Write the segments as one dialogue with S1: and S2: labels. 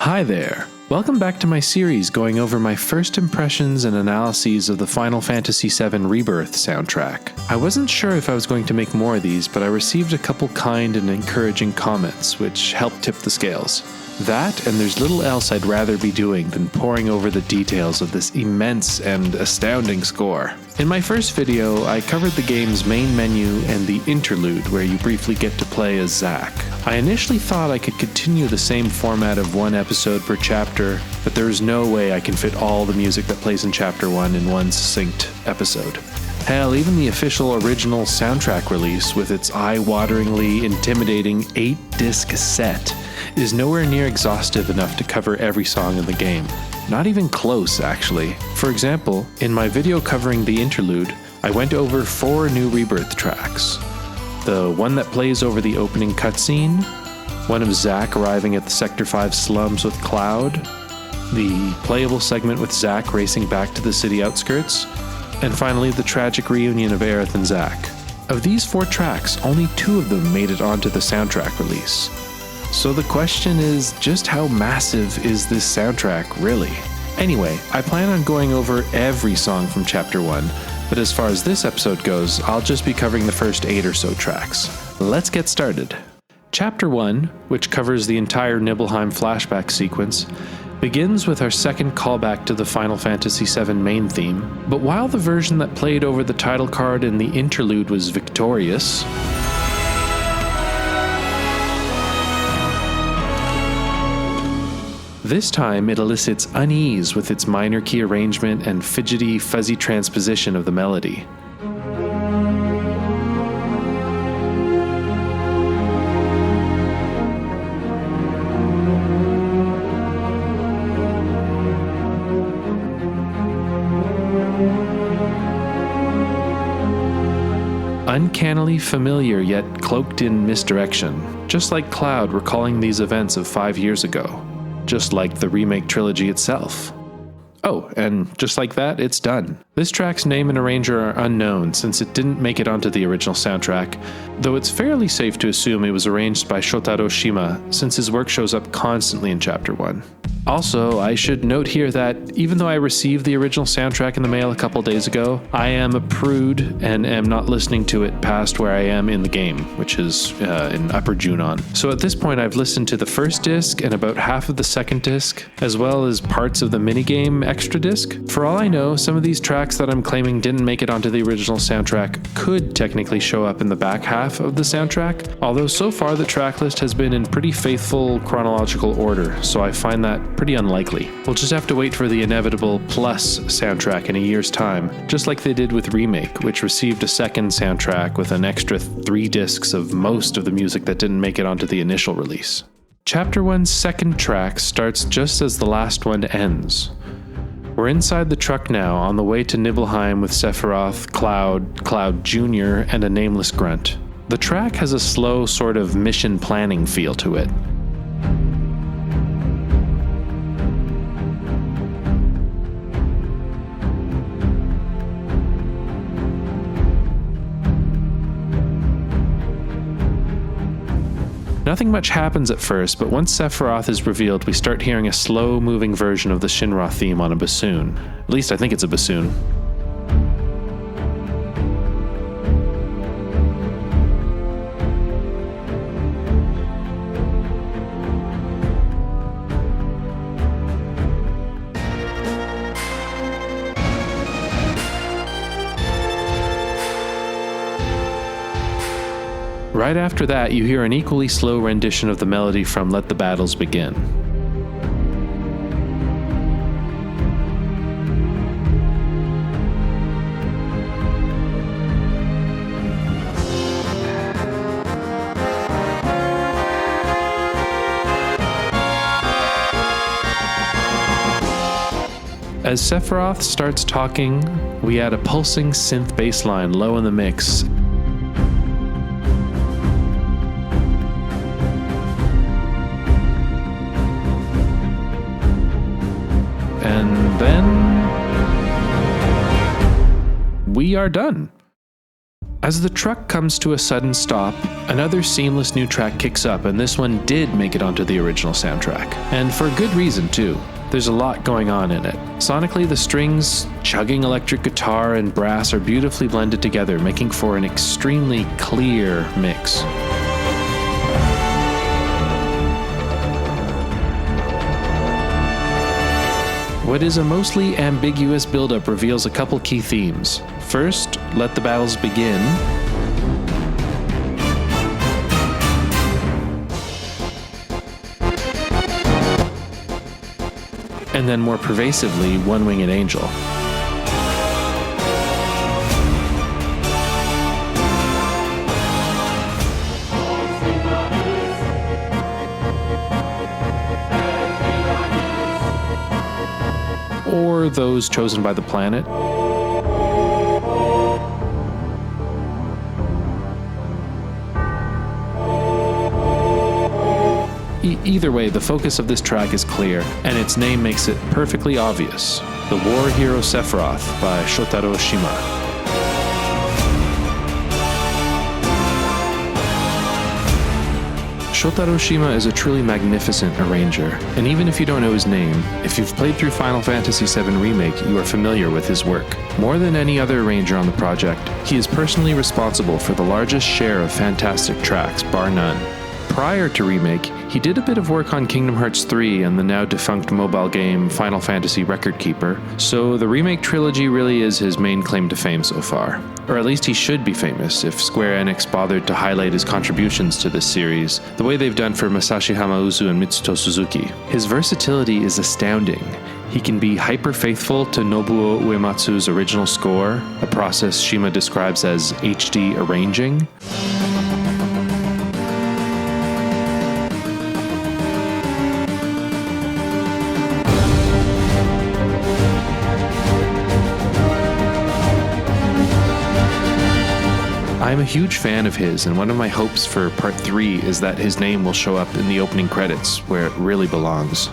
S1: Hi there! Welcome back to my series going over my first impressions and analyses of the Final Fantasy VII Rebirth soundtrack. I wasn't sure if I was going to make more of these, but I received a couple kind and encouraging comments, which helped tip the scales. That, and there's little else I'd rather be doing than poring over the details of this immense and astounding score. In my first video, I covered the game's main menu and the interlude where you briefly get to play as Zack. I initially thought I could continue the same format of one episode per chapter, but there is no way I can fit all the music that plays in Chapter 1 in one succinct episode. Hell, even the official original soundtrack release with its eye-wateringly intimidating 8-disc set is nowhere near exhaustive enough to cover every song in the game. Not even close, actually. For example, in my video covering the interlude, I went over 4 new Rebirth tracks. The one that plays over the opening cutscene, one of Zack arriving at the Sector 5 slums with Cloud, the playable segment with Zack racing back to the city outskirts, and finally the tragic reunion of Aerith and Zack. Of these 4 tracks, only 2 of them made it onto the soundtrack release. So the question is, just how massive is this soundtrack really? Anyway, I plan on going over every song from Chapter 1, but as far as this episode goes, I'll just be covering the first 8 or so tracks. Let's get started. Chapter 1, which covers the entire Nibelheim flashback sequence, begins with our second callback to the Final Fantasy VII main theme, but while the version that played over the title card in the interlude was victorious, this time it elicits unease with its minor key arrangement and fidgety, fuzzy transposition of the melody. Uncannily familiar yet cloaked in misdirection, just like Cloud recalling these events of 5 years ago. Just like the remake trilogy itself. Oh, and just like that, it's done. This track's name and arranger are unknown since it didn't make it onto the original soundtrack, though it's fairly safe to assume it was arranged by Shotaro Shima since his work shows up constantly in Chapter 1. Also, I should note here that even though I received the original soundtrack in the mail a couple days ago, I am a prude and am not listening to it past where I am in the game, which is in Upper Junon. So at this point I've listened to the first disc and about half of the second disc, as well as parts of the minigame extra disc. For all I know, some of these tracks that I'm claiming didn't make it onto the original soundtrack could technically show up in the back half of the soundtrack, although so far the track list has been in pretty faithful chronological order, so I find that pretty unlikely. We'll just have to wait for the inevitable Plus soundtrack in a year's time, just like they did with Remake, which received a second soundtrack with an extra 3 discs of most of the music that didn't make it onto the initial release. Chapter 1's second track starts just as the last one ends. We're inside the truck now, on the way to Nibelheim with Sephiroth, Cloud Jr., and a nameless grunt. The track has a slow sort of mission planning feel to it. Nothing much happens at first, but once Sephiroth is revealed, we start hearing a slow-moving version of the Shinra theme on a bassoon. At least I think it's a bassoon. Right after that, you hear an equally slow rendition of the melody from Let the Battles Begin. As Sephiroth starts talking, we add a pulsing synth bass line low in the mix. And then we are done. As the truck comes to a sudden stop, another seamless new track kicks up, and this one did make it onto the original soundtrack. And for good reason, too. There's a lot going on in it. Sonically, the strings, chugging electric guitar, and brass are beautifully blended together, making for an extremely clear mix. What is a mostly ambiguous build-up reveals a couple key themes. First, let the battles begin. And then more pervasively, One Winged Angel. Or those chosen by the planet. Either way, the focus of this track is clear, and its name makes it perfectly obvious. The War Hero Sephiroth by Shotaro Shima. Shotaro Shima is a truly magnificent arranger, and even if you don't know his name, if you've played through Final Fantasy VII Remake, you are familiar with his work. More than any other arranger on the project, he is personally responsible for the largest share of fantastic tracks, bar none. Prior to Remake, he did a bit of work on Kingdom Hearts 3 and the now defunct mobile game Final Fantasy Record Keeper, so the Remake trilogy really is his main claim to fame so far. Or at least he should be famous if Square Enix bothered to highlight his contributions to this series, the way they've done for Masashi Hamauzu and Mitsuto Suzuki. His versatility is astounding. He can be hyper-faithful to Nobuo Uematsu's original score, a process Shima describes as HD arranging. I'm a huge fan of his, and one of my hopes for Part 3 is that his name will show up in the opening credits, where it really belongs.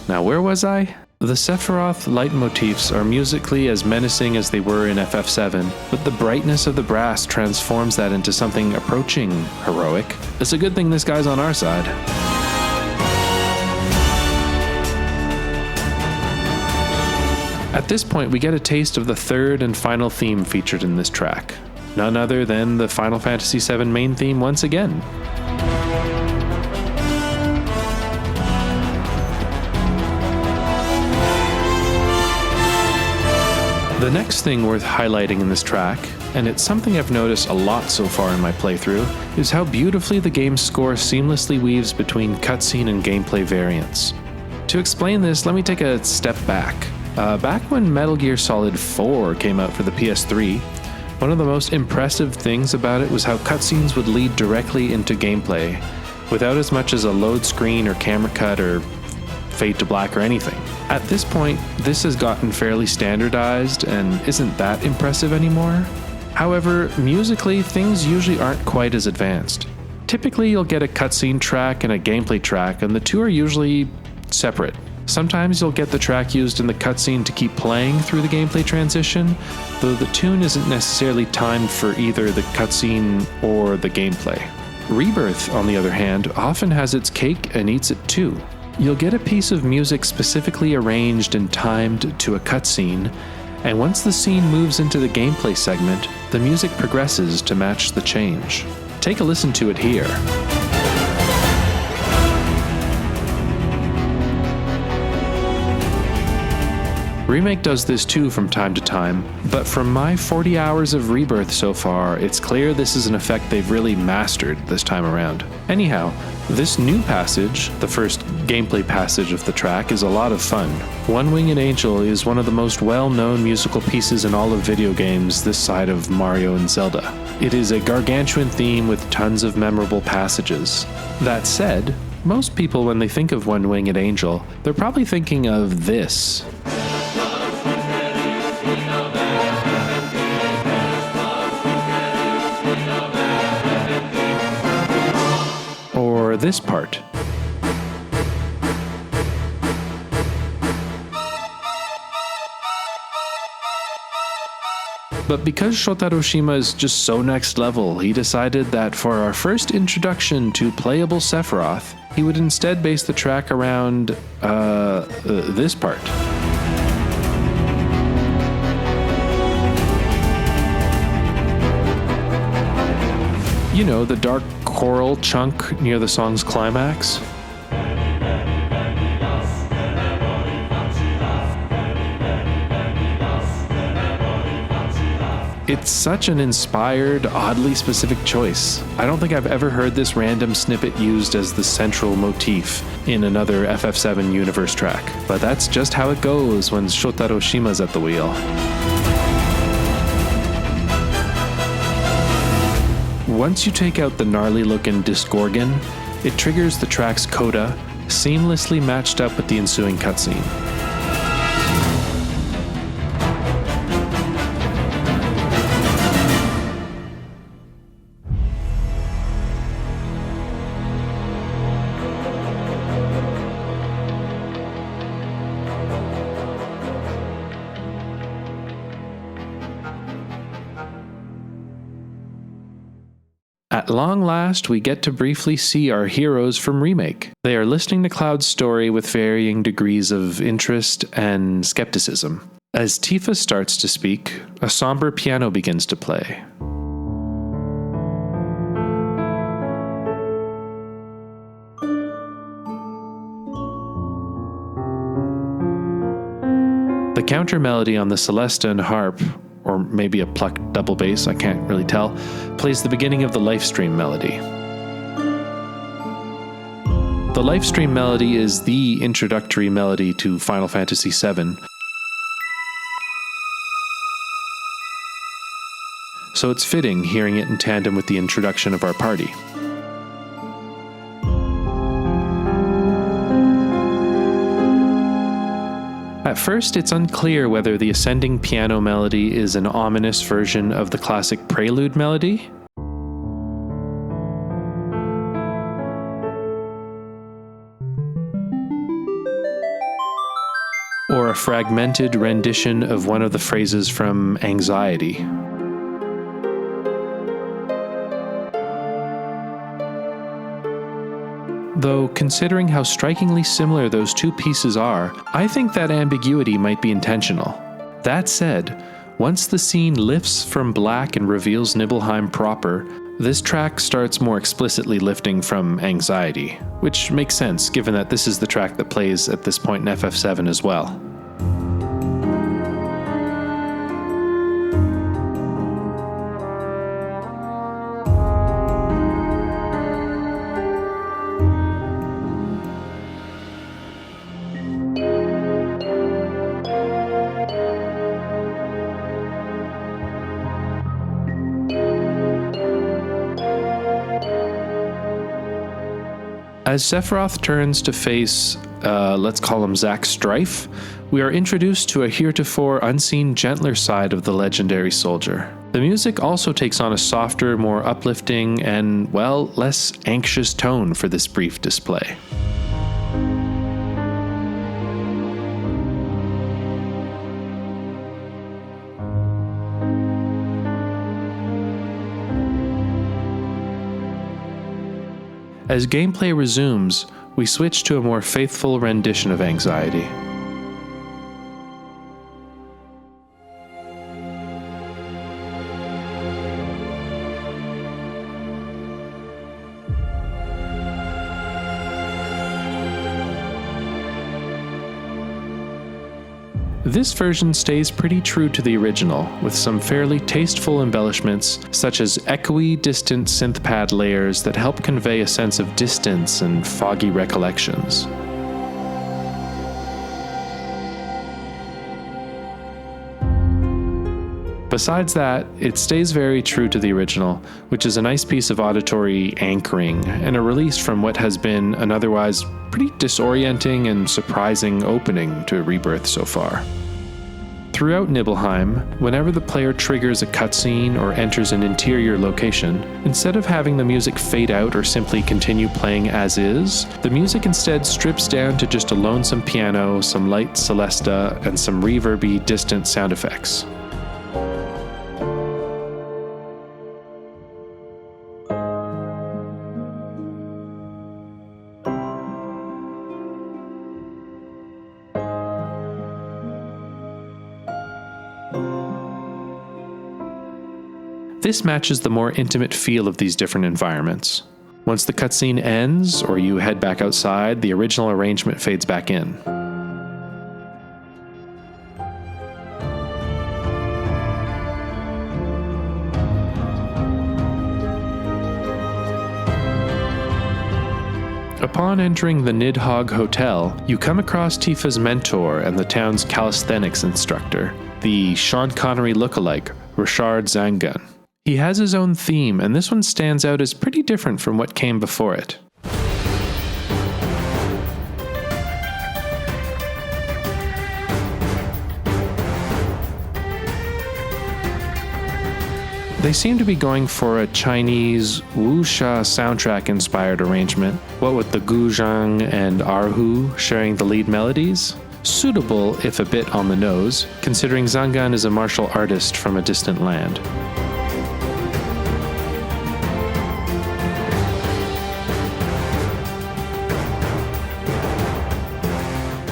S1: Now, where was I? The Sephiroth leitmotifs are musically as menacing as they were in FF7, but the brightness of the brass transforms that into something approaching heroic. It's a good thing this guy's on our side. At this point, we get a taste of the third and final theme featured in this track. None other than the Final Fantasy VII main theme once again. The next thing worth highlighting in this track, and it's something I've noticed a lot so far in my playthrough, is how beautifully the game's score seamlessly weaves between cutscene and gameplay variants. To explain this, let me take a step back. Back when Metal Gear Solid 4 came out for the PS3, one of the most impressive things about it was how cutscenes would lead directly into gameplay, without as much as a load screen or camera cut or fade to black or anything. At this point, this has gotten fairly standardized and isn't that impressive anymore. However, musically, things usually aren't quite as advanced. Typically, you'll get a cutscene track and a gameplay track, and the two are usually separate. Sometimes you'll get the track used in the cutscene to keep playing through the gameplay transition, though the tune isn't necessarily timed for either the cutscene or the gameplay. Rebirth, on the other hand, often has its cake and eats it too. You'll get a piece of music specifically arranged and timed to a cutscene, and once the scene moves into the gameplay segment, the music progresses to match the change. Take a listen to it here. Remake does this too from time to time, but from my 40 hours of Rebirth so far, it's clear this is an effect they've really mastered this time around. Anyhow, this new passage, the first gameplay passage of the track, is a lot of fun. One Winged Angel is one of the most well-known musical pieces in all of video games this side of Mario and Zelda. It is a gargantuan theme with tons of memorable passages. That said, most people when they think of One Winged Angel, they're probably thinking of this. Or this part. But because Shotaro Shima is just so next level, he decided that for our first introduction to playable Sephiroth, he would instead base the track around, this part. You know, the dark choral chunk near the song's climax? It's such an inspired, oddly specific choice. I don't think I've ever heard this random snippet used as the central motif in another FF7 universe track, but that's just how it goes when Shotaro Shima's at the wheel. Once you take out the gnarly-looking Disgorgon, it triggers the track's coda, seamlessly matched up with the ensuing cutscene. At long last, we get to briefly see our heroes from Remake. They are listening to Cloud's story with varying degrees of interest and skepticism. As Tifa starts to speak, a somber piano begins to play. The counter melody on the Celesta and harp, or maybe a plucked double bass, I can't really tell, plays the beginning of the Lifestream melody. The Lifestream melody is the introductory melody to Final Fantasy VII, so it's fitting hearing it in tandem with the introduction of our party. At first, it's unclear whether the ascending piano melody is an ominous version of the classic prelude melody, or a fragmented rendition of one of the phrases from Anxiety. Though, considering how strikingly similar those two pieces are, I think that ambiguity might be intentional. That said, once the scene lifts from black and reveals Nibelheim proper, this track starts more explicitly lifting from Anxiety, which makes sense given that this is the track that plays at this point in FF7 as well. As Sephiroth turns to face, let's call him Zack Strife, we are introduced to a heretofore unseen gentler side of the legendary soldier. The music also takes on a softer, more uplifting, and, well, less anxious tone for this brief display. As gameplay resumes, we switch to a more faithful rendition of Anxiety. This version stays pretty true to the original, with some fairly tasteful embellishments, such as echoey, distant synth pad layers that help convey a sense of distance and foggy recollections. Besides that, it stays very true to the original, which is a nice piece of auditory anchoring and a release from what has been an otherwise pretty disorienting and surprising opening to Rebirth so far. Throughout Nibelheim, whenever the player triggers a cutscene or enters an interior location, instead of having the music fade out or simply continue playing as is, the music instead strips down to just a lonesome piano, some light Celesta, and some reverby, distant sound effects. This matches the more intimate feel of these different environments. Once the cutscene ends, or you head back outside, the original arrangement fades back in. Upon entering the Nidhogg Hotel, you come across Tifa's mentor and the town's calisthenics instructor, the Sean Connery lookalike, Richard Zangun. He has his own theme, and this one stands out as pretty different from what came before it. They seem to be going for a Chinese wuxia soundtrack-inspired arrangement, what with the Guzheng and Erhu sharing the lead melodies. Suitable, if a bit on the nose, considering Zangun is a martial artist from a distant land.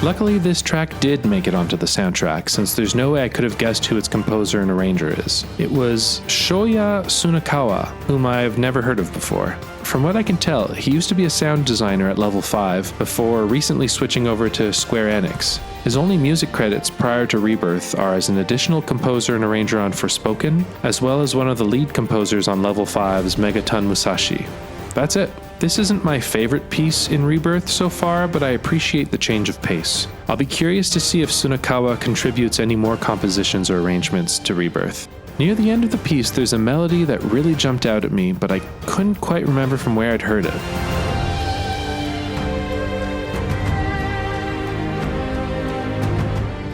S1: Luckily, this track did make it onto the soundtrack, since there's no way I could have guessed who its composer and arranger is. It was Shoya Tsunakawa, whom I've never heard of before. From what I can tell, he used to be a sound designer at Level 5 before recently switching over to Square Enix. His only music credits prior to Rebirth are as an additional composer and arranger on Forspoken, as well as one of the lead composers on Level 5's Megaton Musashi. That's it. This isn't my favorite piece in Rebirth so far, but I appreciate the change of pace. I'll be curious to see if Tsunakawa contributes any more compositions or arrangements to Rebirth. Near the end of the piece, there's a melody that really jumped out at me, but I couldn't quite remember from where I'd heard it.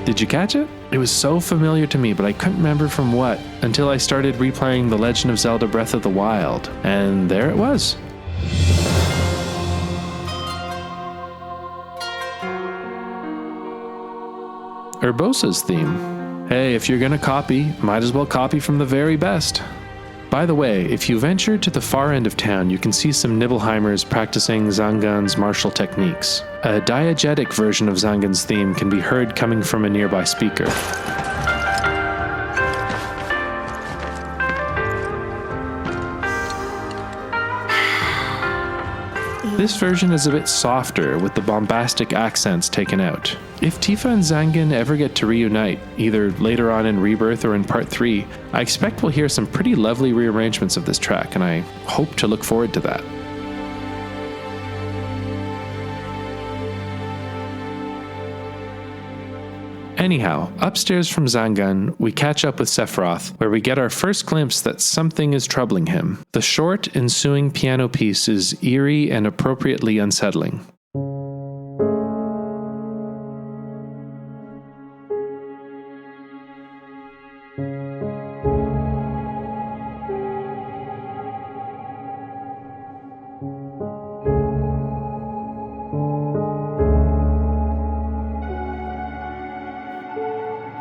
S1: Did you catch it? It was so familiar to me, but I couldn't remember from what, until I started replaying The Legend of Zelda Breath of the Wild, and there it was. Urbosa's theme. Hey, if you're gonna copy, might as well copy from the very best. By the way, if you venture to the far end of town, you can see some Nibelheimers practicing Zangun's martial techniques. A diegetic version of Zangun's theme can be heard coming from a nearby speaker. This version is a bit softer, with the bombastic accents taken out. If Tifa and Zangun ever get to reunite, either later on in Rebirth or in Part 3, I expect we'll hear some pretty lovely rearrangements of this track, and I hope to look forward to that. Anyhow, upstairs from Zangun, we catch up with Sephiroth, where we get our first glimpse that something is troubling him. The short, ensuing piano piece is eerie and appropriately unsettling.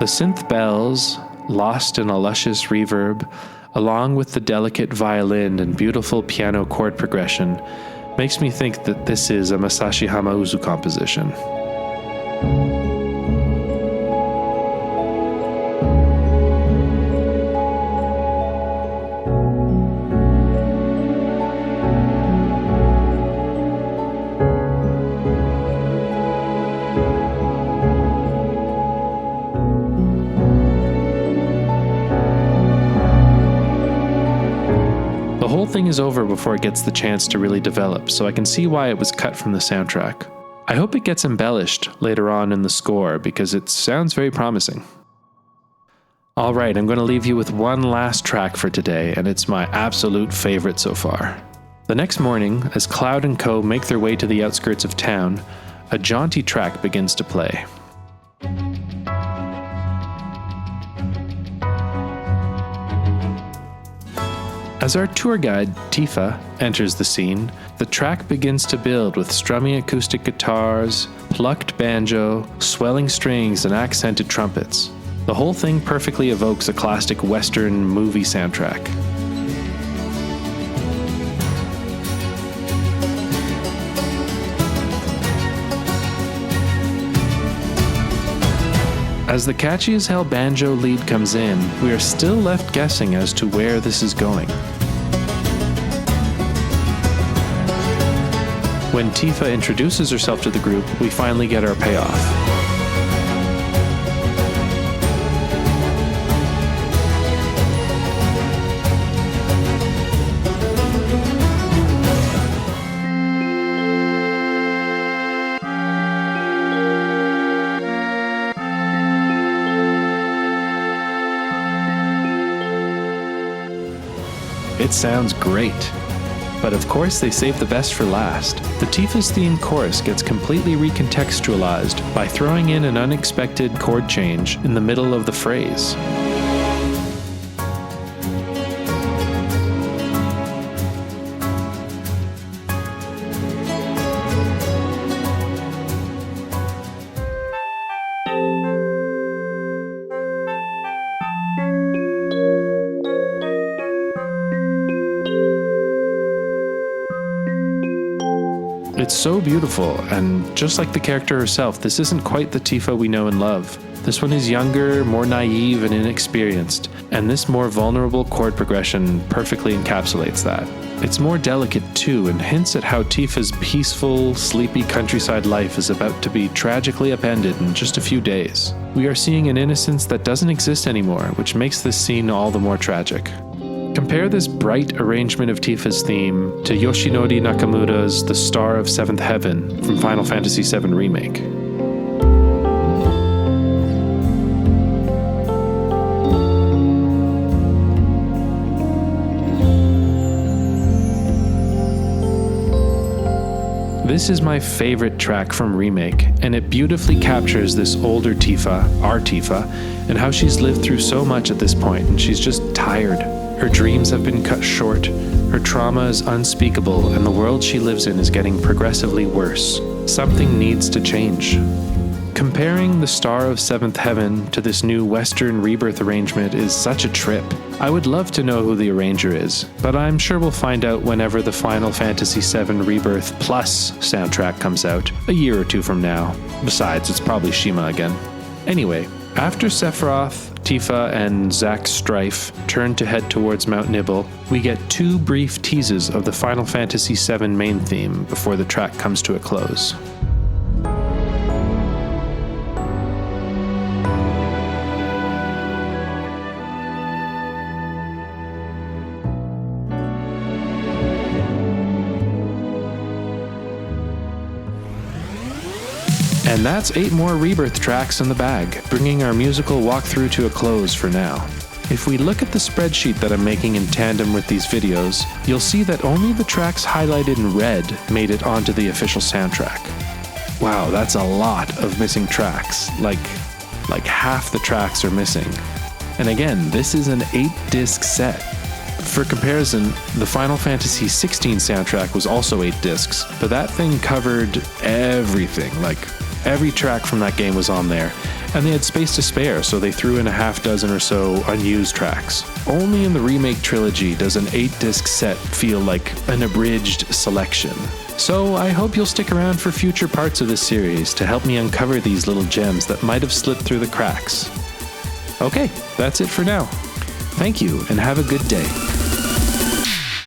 S1: The synth bells, lost in a luscious reverb, along with the delicate violin and beautiful piano chord progression, makes me think that this is a Masashi Hamauzu composition. The whole thing is over before it gets the chance to really develop, so I can see why it was cut from the soundtrack. I hope it gets embellished later on in the score because it sounds very promising. Alright, I'm going to leave you with one last track for today, and it's my absolute favorite so far. The next morning, as Cloud and Co. make their way to the outskirts of town, a jaunty track begins to play. As our tour guide, Tifa, enters the scene, the track begins to build with strumming acoustic guitars, plucked banjo, swelling strings, and accented trumpets. The whole thing perfectly evokes a classic Western movie soundtrack. As the catchy as hell banjo lead comes in, we are still left guessing as to where this is going. When Tifa introduces herself to the group, we finally get our payoff. It sounds great. But of course they save the best for last. The Tifa's theme chorus gets completely recontextualized by throwing in an unexpected chord change in the middle of the phrase. It's so beautiful, and just like the character herself, this isn't quite the Tifa we know and love. This one is younger, more naive and inexperienced, and this more vulnerable chord progression perfectly encapsulates that. It's more delicate too, and hints at how Tifa's peaceful, sleepy countryside life is about to be tragically upended in just a few days. We are seeing an innocence that doesn't exist anymore, which makes this scene all the more tragic. Compare this bright arrangement of Tifa's theme to Yoshinori Nakamura's The Star of Seventh Heaven from Final Fantasy VII Remake. This is my favorite track from Remake, and it beautifully captures this older Tifa, our Tifa, and how she's lived through so much at this point, and she's just tired. Her dreams have been cut short, her trauma is unspeakable, and the world she lives in is getting progressively worse. Something needs to change. Comparing the Star of Seventh Heaven to this new Western Rebirth arrangement is such a trip. I would love to know who the arranger is, but I'm sure we'll find out whenever the Final Fantasy VII Rebirth Plus soundtrack comes out, a year or two from now. Besides, it's probably Shima again. Anyway, after Sephiroth, Tifa, and Zack Strife turn to head towards Mount Nibel, we get two brief teases of the Final Fantasy VII main theme before the track comes to a close. And that's 8 more Rebirth tracks in the bag, bringing our musical walkthrough to a close for now. If we look at the spreadsheet that I'm making in tandem with these videos, you'll see that only the tracks highlighted in red made it onto the official soundtrack. Wow, that's a lot of missing tracks, like half the tracks are missing. And again, this is an 8-disc set. For comparison, the Final Fantasy XVI soundtrack was also 8 discs, but that thing covered everything, like every track from that game was on there, and they had space to spare, so they threw in a half dozen or so unused tracks. Only in the Remake trilogy does an 8-disc set feel like an abridged selection. So I hope you'll stick around for future parts of this series to help me uncover these little gems that might have slipped through the cracks. Okay, that's it for now. Thank you, and have a good day.